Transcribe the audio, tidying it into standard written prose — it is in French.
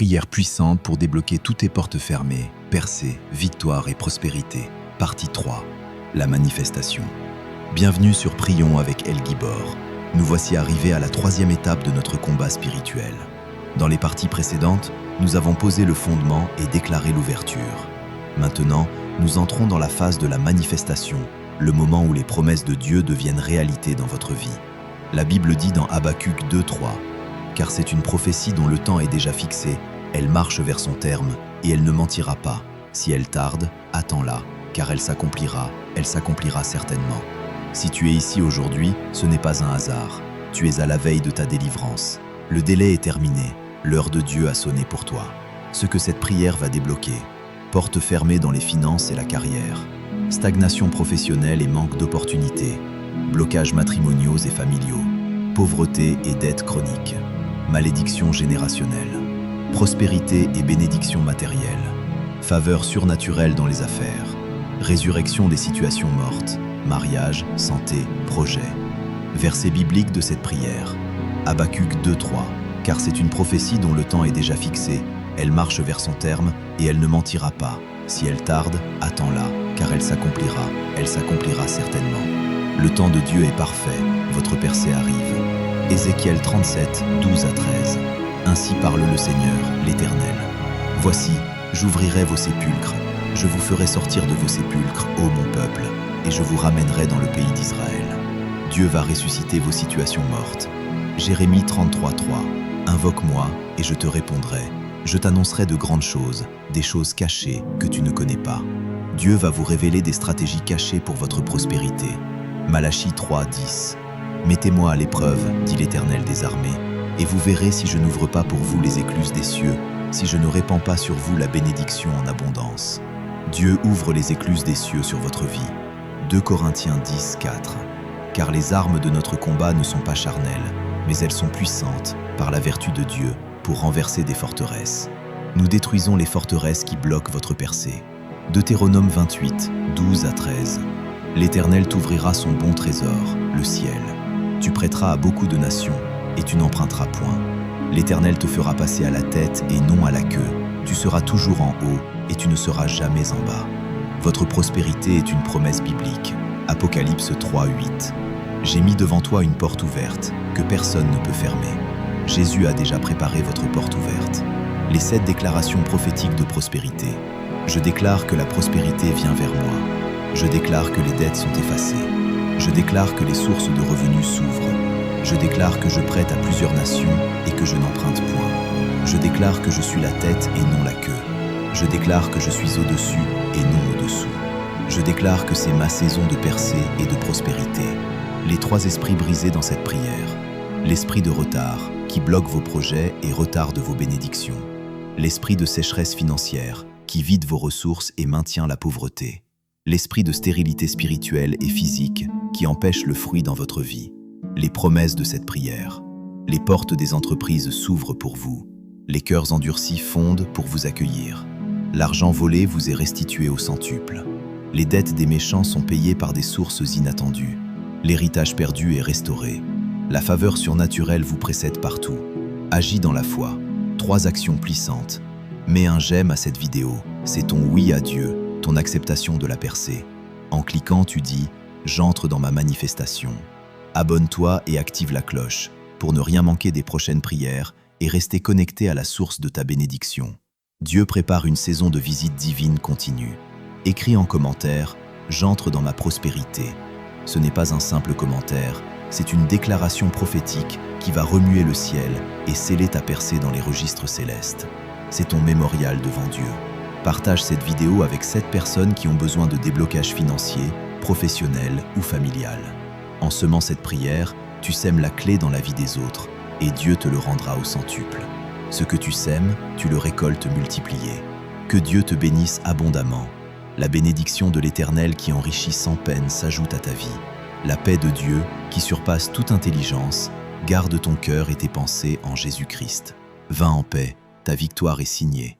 Prière puissante pour débloquer toutes tes portes fermées, percées, victoire et prospérité. Partie 3. La manifestation. Bienvenue sur Prions avec El Gibor. Nous voici arrivés à la 3e étape de notre combat spirituel. Dans les parties précédentes, nous avons posé le fondement et déclaré l'ouverture. Maintenant, nous entrons dans la phase de la manifestation, le moment où les promesses de Dieu deviennent réalité dans votre vie. La Bible dit dans Habacuc 2:3, « Car c'est une prophétie dont le temps est déjà fixé, elle marche vers son terme, et elle ne mentira pas. Si elle tarde, attends-la, car elle s'accomplira certainement. » Si tu es ici aujourd'hui, ce n'est pas un hasard. Tu es à la veille de ta délivrance. Le délai est terminé, l'heure de Dieu a sonné pour toi. Ce que cette prière va débloquer: portes fermées dans les finances et la carrière, stagnation professionnelle et manque d'opportunités, blocages matrimoniaux et familiaux, pauvreté et dettes chroniques, malédiction générationnelle, prospérité et bénédiction matérielle, faveur surnaturelle dans les affaires, résurrection des situations mortes, mariage, santé, projet. Verset biblique de cette prière, Habacuc 2:3, « Car c'est une prophétie dont le temps est déjà fixé, elle marche vers son terme et elle ne mentira pas. Si elle tarde, attends-la, car elle s'accomplira certainement. » Le temps de Dieu est parfait, votre percée arrive. Ézéchiel 37:12-13. Ainsi parle le Seigneur, l'Éternel. Voici, j'ouvrirai vos sépulcres, je vous ferai sortir de vos sépulcres, ô mon peuple, et je vous ramènerai dans le pays d'Israël. Dieu va ressusciter vos situations mortes. Jérémie 33:3. Invoque-moi et je te répondrai. Je t'annoncerai de grandes choses, des choses cachées que tu ne connais pas. Dieu va vous révéler des stratégies cachées pour votre prospérité. Malachie 3:10. Mettez-moi à l'épreuve, dit l'Éternel des armées, et vous verrez si je n'ouvre pas pour vous les écluses des cieux, si je ne répands pas sur vous la bénédiction en abondance. Dieu ouvre les écluses des cieux sur votre vie. 2 Corinthiens 10:4. Car les armes de notre combat ne sont pas charnelles, mais elles sont puissantes, par la vertu de Dieu, pour renverser des forteresses. Nous détruisons les forteresses qui bloquent votre percée. Deutéronome 28:12-13. L'Éternel t'ouvrira son bon trésor, le ciel. Tu prêteras à beaucoup de nations, et tu n'emprunteras point. L'Éternel te fera passer à la tête et non à la queue. Tu seras toujours en haut, et tu ne seras jamais en bas. Votre prospérité est une promesse biblique. Apocalypse 3:8. J'ai mis devant toi une porte ouverte, que personne ne peut fermer. Jésus a déjà préparé votre porte ouverte. Les 7 déclarations prophétiques de prospérité. Je déclare que la prospérité vient vers moi. Je déclare que les dettes sont effacées. Je déclare que les sources de revenus s'ouvrent. Je déclare que je prête à plusieurs nations et que je n'emprunte point. Je déclare que je suis la tête et non la queue. Je déclare que je suis au-dessus et non au-dessous. Je déclare que c'est ma saison de percée et de prospérité. Les 3 esprits brisés dans cette prière. L'esprit de retard, qui bloque vos projets et retarde vos bénédictions. L'esprit de sécheresse financière, qui vide vos ressources et maintient la pauvreté. L'esprit de stérilité spirituelle et physique, qui empêche le fruit dans votre vie. Les promesses de cette prière. Les portes des entreprises s'ouvrent pour vous. Les cœurs endurcis fondent pour vous accueillir. L'argent volé vous est restitué au centuple. Les dettes des méchants sont payées par des sources inattendues. L'héritage perdu est restauré. La faveur surnaturelle vous précède partout. Agis dans la foi. 3 actions puissantes. Mets un j'aime à cette vidéo. C'est ton oui à Dieu, ton acceptation de la percée. En cliquant, tu dis « J'entre dans ma manifestation ». Abonne-toi et active la cloche pour ne rien manquer des prochaines prières et rester connecté à la source de ta bénédiction. Dieu prépare une saison de visite divine continue. Écris en commentaire « J'entre dans ma prospérité ». Ce n'est pas un simple commentaire, c'est une déclaration prophétique qui va remuer le ciel et sceller ta percée dans les registres célestes. C'est ton mémorial devant Dieu. Partage cette vidéo avec 7 personnes qui ont besoin de déblocage financier, professionnel ou familial. En semant cette prière, tu sèmes la clé dans la vie des autres et Dieu te le rendra au centuple. Ce que tu sèmes, tu le récoltes multiplié. Que Dieu te bénisse abondamment. La bénédiction de l'Éternel qui enrichit sans peine s'ajoute à ta vie. La paix de Dieu, qui surpasse toute intelligence, garde ton cœur et tes pensées en Jésus-Christ. Va en paix, ta victoire est signée.